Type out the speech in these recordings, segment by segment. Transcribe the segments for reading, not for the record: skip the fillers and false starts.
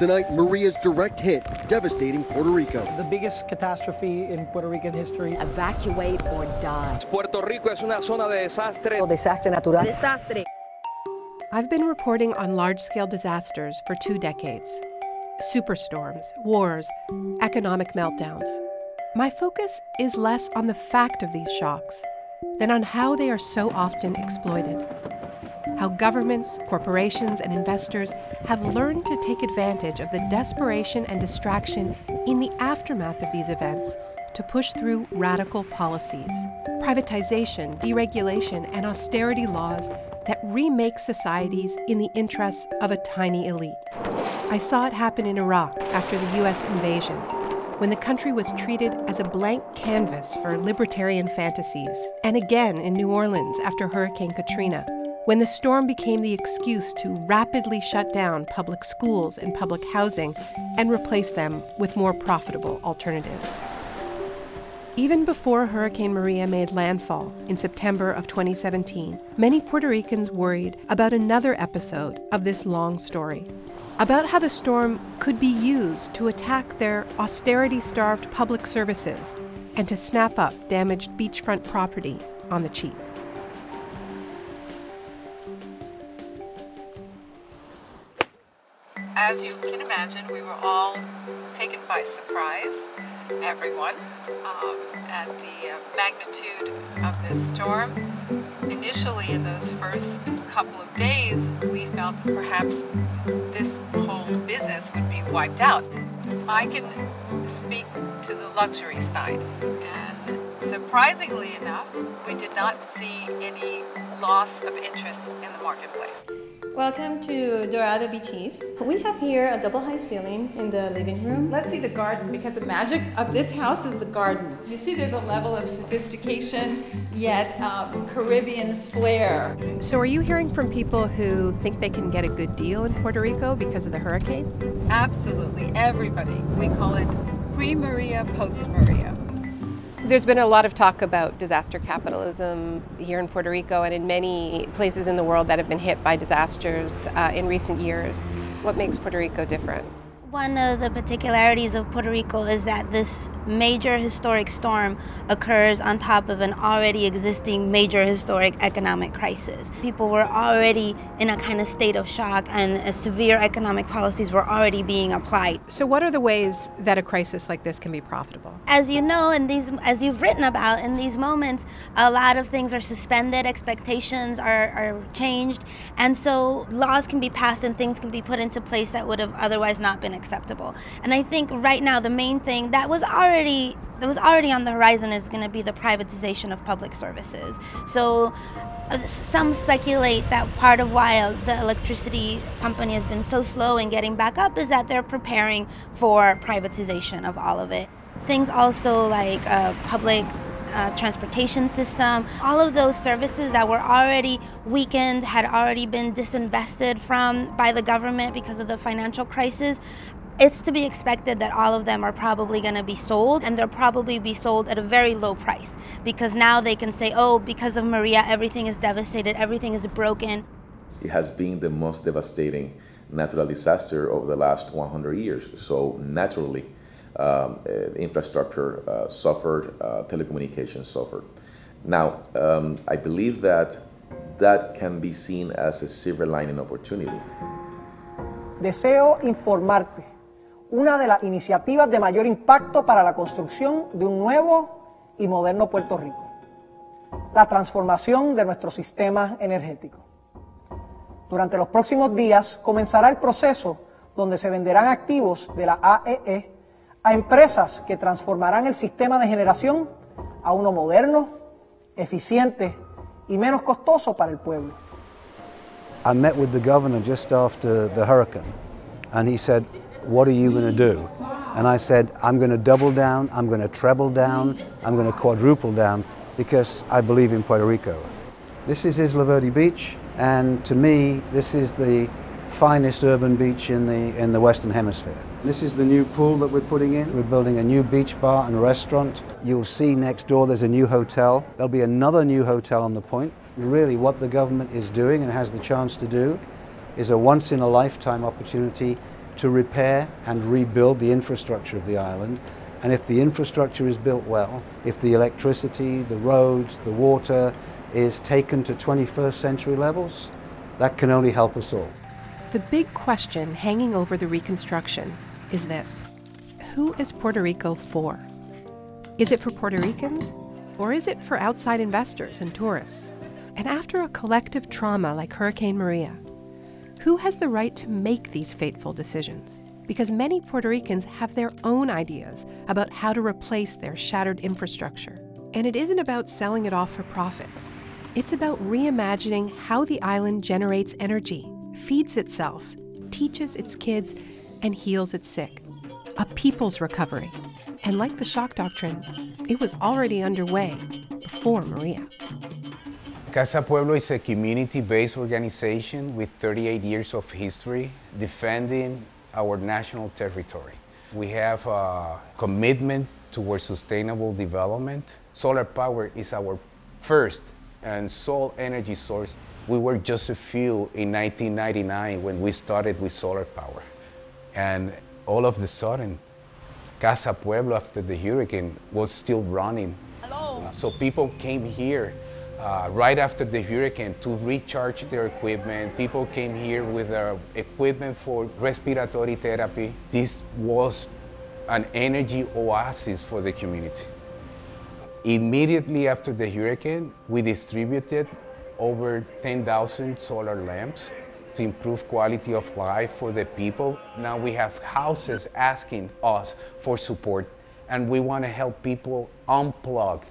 tonight, Maria's direct hit, devastating Puerto Rico. The biggest catastrophe in Puerto Rican history. Evacuate or die. Puerto Rico es una zona de desastre. Desastre natural. Desastre. I've been reporting on large-scale disasters for 2 decades. Superstorms, wars, economic meltdowns. My focus is less on the fact of these shocks than on how they are so often exploited. How governments, corporations, and investors have learned to take advantage of the desperation and distraction in the aftermath of these events to push through radical policies, privatization, deregulation, and austerity laws that remake societies in the interests of a tiny elite. I saw it happen in Iraq after the U.S. invasion, when the country was treated as a blank canvas for libertarian fantasies, and again in New Orleans after Hurricane Katrina, when the storm became the excuse to rapidly shut down public schools and public housing and replace them with more profitable alternatives. Even before Hurricane Maria made landfall in September of 2017, many Puerto Ricans worried about another episode of this long story, about how the storm could be used to attack their austerity-starved public services and to snap up damaged beachfront property on the cheap. As you can imagine, we were all taken by surprise, everyone, at the magnitude of this storm. Initially, in those first couple of days, we felt that perhaps this whole business would be wiped out. I can speak to the luxury side, and surprisingly enough, we did not see any loss of interest in the marketplace. Welcome to Dorado Beaches. We have here a double high ceiling in the living room. Let's see the garden, because the magic of this house is the garden. You see there's a level of sophistication, yet Caribbean flair. So are you hearing from people who think they can get a good deal in Puerto Rico because of the hurricane? Absolutely, everybody. We call it pre-Maria, post-Maria. There's been a lot of talk about disaster capitalism here in Puerto Rico and in many places in the world that have been hit by disasters in recent years. What makes Puerto Rico different? One of the particularities of Puerto Rico is that this major historic storm occurs on top of an already existing major historic economic crisis. People were already in a kind of state of shock, and severe economic policies were already being applied. So what are the ways that a crisis like this can be profitable? As you know, as you've written about, in these moments, a lot of things are suspended, expectations are changed, and so laws can be passed and things can be put into place that would have otherwise not been acceptable. And I think right now the main thing that was already on the horizon is going to be the privatization of public services. So some speculate that part of why the electricity company has been so slow in getting back up is that they're preparing for privatization of all of it. Things also like public transportation system, all of those services that were already weakened, had already been disinvested from by the government because of the financial crisis. It's to be expected that all of them are probably going to be sold, and they'll probably be sold at a very low price because now they can say, oh, because of Maria, everything is devastated, everything is broken. It has been the most devastating natural disaster over the last 100 years. So naturally, infrastructure suffered, telecommunications suffered. Now, I believe that can be seen as a silver lining opportunity. Deseo informarte una de las iniciativas de mayor impacto para la construcción de un nuevo y moderno Puerto Rico, la transformación de nuestro sistema energético. Durante los próximos días comenzará el proceso donde se venderán activos de la AEE a empresas que transformarán el sistema de generación a uno moderno, eficiente y menos costoso para el pueblo. I met with the governor just after the hurricane, and he said, what are you going to do? And I said, I'm going to double down, I'm going to treble down, I'm going to quadruple down, because I believe in Puerto Rico. This is Isla Verde Beach, and to me, this is the finest urban beach in the Western Hemisphere. This is the new pool that we're putting in. We're building a new beach bar and restaurant. You'll see next door there's a new hotel. There'll be another new hotel on the point. Really what the government is doing and has the chance to do is a once-in-a-lifetime opportunity to repair and rebuild the infrastructure of the island. And if the infrastructure is built well, if the electricity, the roads, the water is taken to 21st century levels, that can only help us all. The big question hanging over the reconstruction is this: who is Puerto Rico for? Is it for Puerto Ricans, or is it for outside investors and tourists? And after a collective trauma like Hurricane Maria, who has the right to make these fateful decisions? Because many Puerto Ricans have their own ideas about how to replace their shattered infrastructure. And it isn't about selling it off for profit. It's about reimagining how the island generates energy, feeds itself, teaches its kids, and heals its sick. A people's recovery. And like the shock doctrine, it was already underway before Maria. Casa Pueblo is a community-based organization with 38 years of history defending our national territory. We have a commitment towards sustainable development. Solar power is our first and sole energy source. We were just a few in 1999 when we started with solar power. And all of a sudden, Casa Pueblo after the hurricane was still running. Hello. So people came here right after the hurricane to recharge their equipment. People came here with equipment for respiratory therapy. This was an energy oasis for the community. Immediately after the hurricane, we distributed over 10,000 solar lamps to improve quality of life for the people. Now we have houses asking us for support, and we want to help people unplug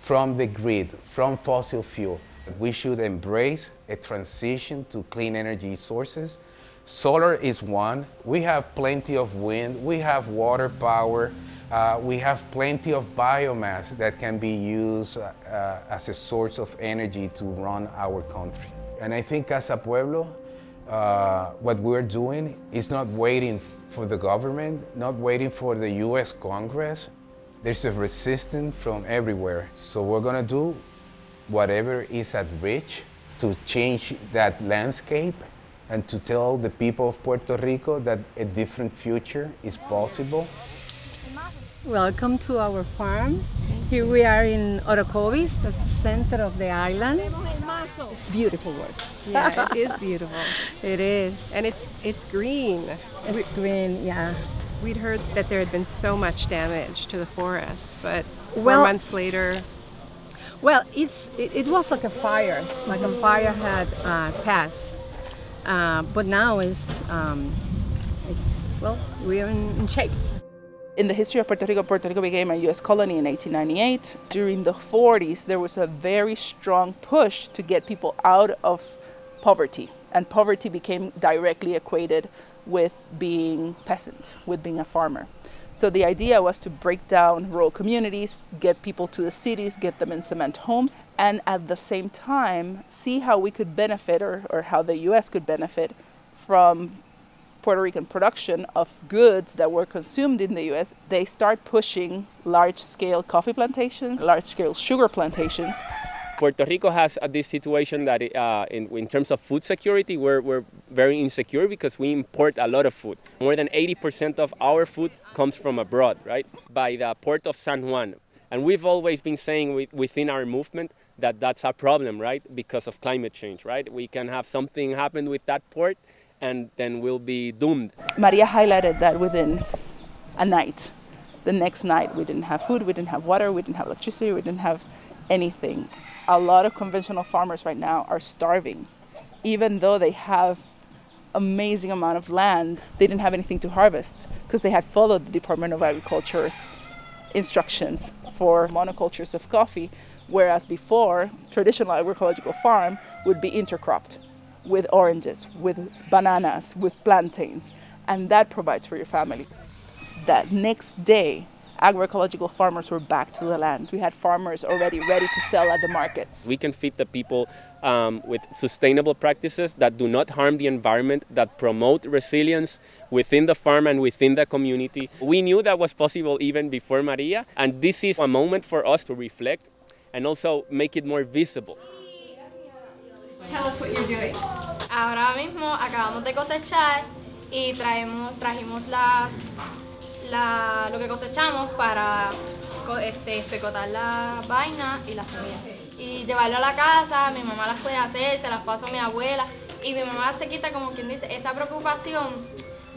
from the grid, from fossil fuel. We should embrace a transition to clean energy sources. Solar is one. We have plenty of wind, we have water power, we have plenty of biomass that can be used as a source of energy to run our country. And I think Casa Pueblo, what we're doing is not waiting for the government, not waiting for the US Congress. There's a resistance from everywhere. So we're gonna do whatever is at reach to change that landscape and to tell the people of Puerto Rico that a different future is possible. Welcome to our farm. Here we are in Orocovis, that's the center of the island. It's beautiful work. Yeah, it is beautiful. It is. And it's green. It's green, yeah. We'd heard that there had been so much damage to the forests, but 4 months later... Well, it was like a fire. Like a fire had passed. But now we're in shape. In the history of Puerto Rico became a U.S. colony in 1898. During the 40s, there was a very strong push to get people out of poverty. And poverty became directly equated with being peasant, with being a farmer. So the idea was to break down rural communities, get people to the cities, get them in cement homes, and at the same time, see how we could benefit or how the U.S. could benefit from Puerto Rican production of goods that were consumed in the U.S. They start pushing large-scale coffee plantations, large-scale sugar plantations. Puerto Rico has this situation that in terms of food security, we're very insecure because we import a lot of food. More than 80% of our food comes from abroad, right? By the port of San Juan. And we've always been saying within our movement that that's a problem, right? Because of climate change, right? We can have something happen with that port and then we'll be doomed. Maria highlighted that within a night. The next night, we didn't have food, we didn't have water, we didn't have electricity, we didn't have anything. A lot of conventional farmers right now are starving. Even though they have amazing amount of land, they didn't have anything to harvest because they had followed the Department of Agriculture's instructions for monocultures of coffee, whereas before, traditional agroecological farm would be intercropped with oranges, with bananas, with plantains, and that provides for your family. That next day, agroecological farmers were back to the lands. We had farmers already ready to sell at the markets. We can feed the people with sustainable practices that do not harm the environment, that promote resilience within the farm and within the community. We knew that was possible even before Maria, and this is a moment for us to reflect and also make it more visible. Tell us what you're doing. Ahora mismo acabamos de cosechar y trajimos lo que cosechamos para pecotar la vaina y las semillas. Y llevarlo a la casa, mi mamá las puede hacer, se las paso a mi abuela y mi mamá se quita, como quien dice, esa preocupación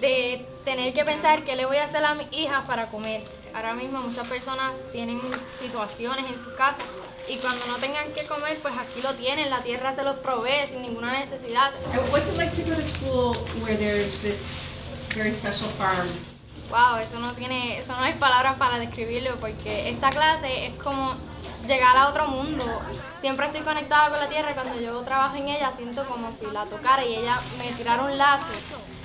de tener que pensar qué le voy a hacer a mis hijas para comer. Ahora mismo muchas personas tienen situaciones en sus casas y cuando no tengan que comer, pues aquí lo tienen, la tierra se los provee sin ninguna necesidad. What's it like to go to school where there's this very special farm? Wow, eso no hay palabras para describirlo, porque esta clase es como llegar a otro mundo. Siempre estoy conectada con la tierra, cuando yo trabajo en ella siento como si la tocara y ella me tirara un lazo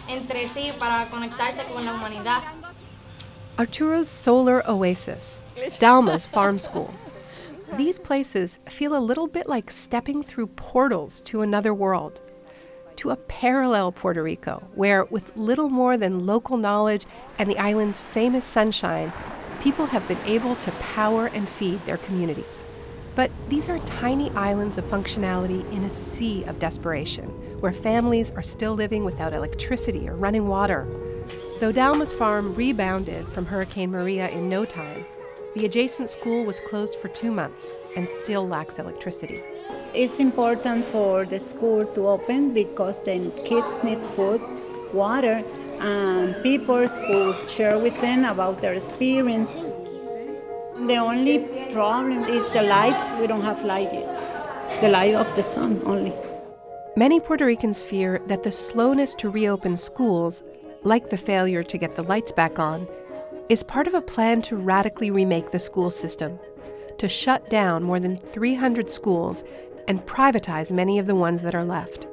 entre sí para conectarse con la humanidad. Arturo's solar oasis, Dalma's farm school. These places feel a little bit like stepping through portals to another world, to a parallel Puerto Rico, where with little more than local knowledge and the island's famous sunshine, people have been able to power and feed their communities. But these are tiny islands of functionality in a sea of desperation, where families are still living without electricity or running water. Though Dalma's farm rebounded from Hurricane Maria in no time, the adjacent school was closed for 2 months and still lacks electricity. It's important for the school to open because the kids need food, water, and people who share with them about their experience. The only problem is the light. We don't have light yet. The light of the sun only. Many Puerto Ricans fear that the slowness to reopen schools, like the failure to get the lights back on, is part of a plan to radically remake the school system, to shut down more than 300 schools and privatize many of the ones that are left.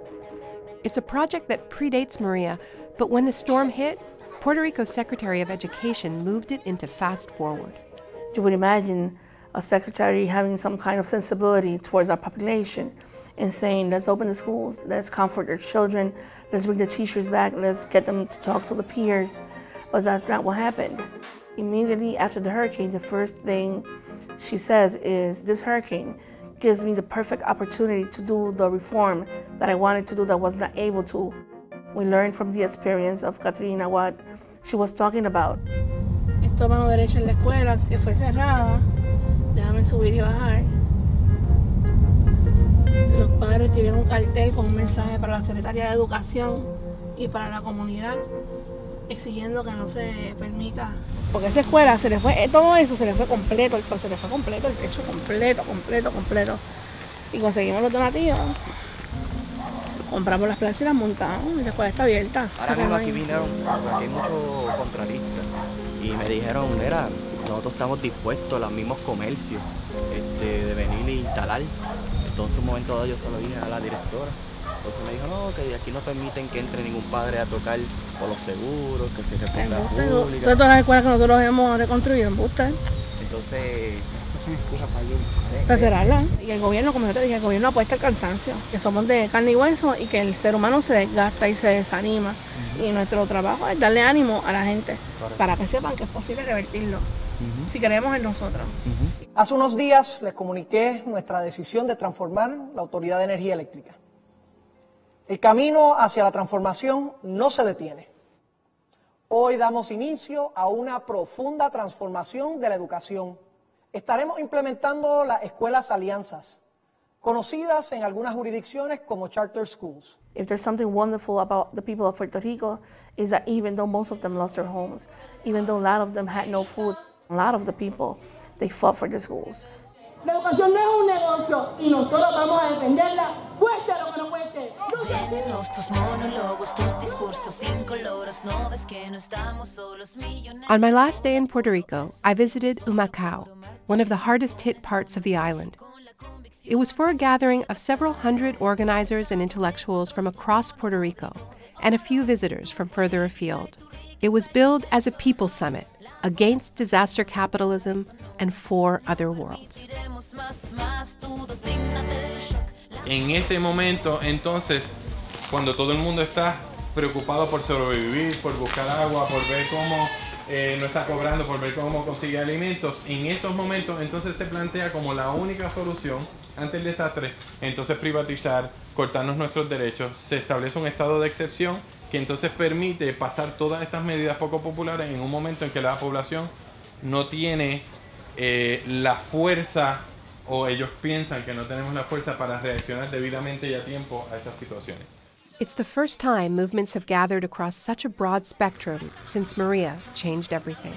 It's a project that predates Maria, but when the storm hit, Puerto Rico's Secretary of Education moved it into fast forward. You would imagine a secretary having some kind of sensibility towards our population and saying, let's open the schools, let's comfort their children, let's bring the teachers back, let's get them to talk to the peers. But that's not what happened. Immediately after the hurricane, the first thing she says is, this hurricane gives me the perfect opportunity to do the reform that I wanted to do that was not able to. We learned from the experience of Katrina what she was talking about. Esto mano derecha en la escuela que fue cerrada. Déjame subir y bajar. Los padres tienen un cartel con un mensaje para la Secretaría de Educación y para la comunidad, exigiendo que no se permita. Porque esa escuela se le fue, todo eso se le fue completo, el techo completo. Y conseguimos los donativos, compramos las planchas y las montamos, y la escuela está abierta. Ahora mismo aquí vinieron, aquí hay muchos contratistas, y me dijeron, mira, nosotros estamos dispuestos, los mismos comercios, de venir e instalar. Entonces un momento dado yo se lo dije a la directora. Entonces me dijo, no, que aquí no permiten que entre ningún padre a tocar por los seguros, que se responsabilidad pública. Todas las escuelas que nosotros hemos reconstruido, ¿embuste? Entonces, es una excusa para cerrarla. Y el gobierno, como yo te dije, el gobierno apuesta al cansancio, que somos de carne y hueso y que el ser humano se desgasta y se desanima. Y nuestro trabajo es darle ánimo a la gente para que sepan que es posible revertirlo, si creemos en nosotros. Hace unos días les comuniqué nuestra decisión de transformar la Autoridad de Energía Eléctrica. El camino hacia la transformación no se detiene. Hoy damos inicio a una profunda transformación de la educación. Estaremos implementando las escuelas alianzas, conocidas en algunas jurisdicciones como charter schools. If there's something wonderful about the people of Puerto Rico, is that even though most of them lost their homes, even though a lot of them had no food, a lot of the people, they fought for their schools. La educación no es un negocio y nosotros vamos a defenderla, cueste lo que nos cueste. On my last day in Puerto Rico, I visited Humacao, one of the hardest hit parts of the island. It was for a gathering of several hundred organizers and intellectuals from across Puerto Rico and a few visitors from further afield. It was billed as a people's summit against disaster capitalism and for other worlds. En ese momento, entonces, cuando todo el mundo está preocupado por sobrevivir, por buscar agua, por ver cómo no está cobrando, por ver cómo consigue alimentos, en esos momentos entonces se plantea como la única solución ante el desastre, entonces privatizar, cortarnos nuestros derechos, se establece un estado de excepción que entonces permite pasar todas estas medidas poco populares en un momento en que la población no tiene la fuerza, o ellos piensan que no tenemos la fuerza para reaccionar debidamente y a tiempo a estas situaciones. It's the first time movements have gathered across such a broad spectrum since Maria changed everything.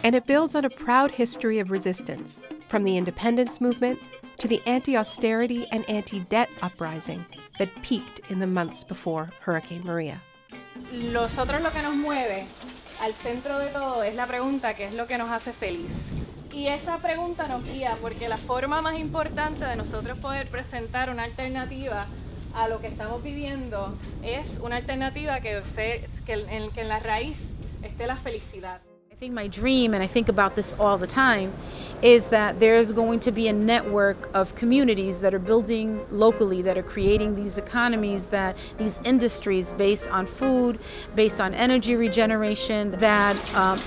And it builds on a proud history of resistance, from the independence movement to the anti-austerity and anti-debt uprising that peaked in the months before Hurricane Maria. Nosotros lo que nos mueve al centro de todo es la pregunta, ¿qué es lo que nos hace feliz? Y esa pregunta nos guía porque la forma más importante de nosotros poder presentar una alternativa a lo que estamos viviendo es una alternativa que en la raíz esté la felicidad. I think my dream, and I think about this all the time, is that there's going to be a network of communities that are building locally, that are creating these economies, these industries based on food, based on energy regeneration, that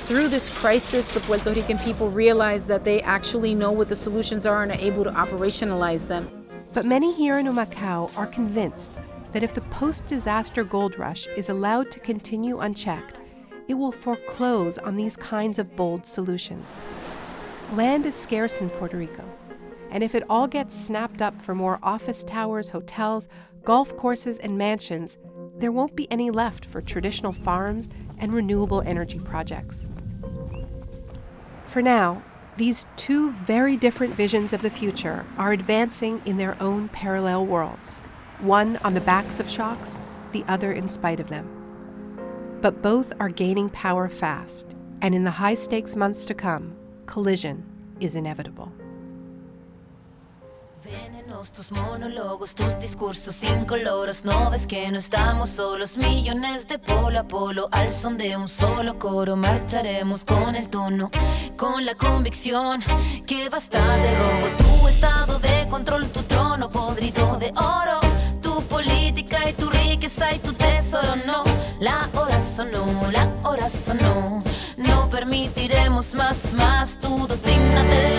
through this crisis, the Puerto Rican people realize that they actually know what the solutions are and are able to operationalize them. But many here in Humacao are convinced that if the post-disaster gold rush is allowed to continue unchecked, it will foreclose on these kinds of bold solutions. Land is scarce in Puerto Rico, and if it all gets snapped up for more office towers, hotels, golf courses, and mansions, there won't be any left for traditional farms and renewable energy projects. For now, these two very different visions of the future are advancing in their own parallel worlds, one on the backs of shocks, the other in spite of them. But both are gaining power fast, and in the high-stakes months to come, collision is inevitable. Venenos tus monólogos, tus discursos incoloros. No ves que no estamos solos, millones de polo a polo. Al son de un solo coro marcharemos con el tono, con la convicción que basta de robo. Tu estado de control, tu trono podrido de oro, tu política y tu riqueza y tu tesoro. No, la hora sonó, la hora sonó. No permitiremos más tu doctrina del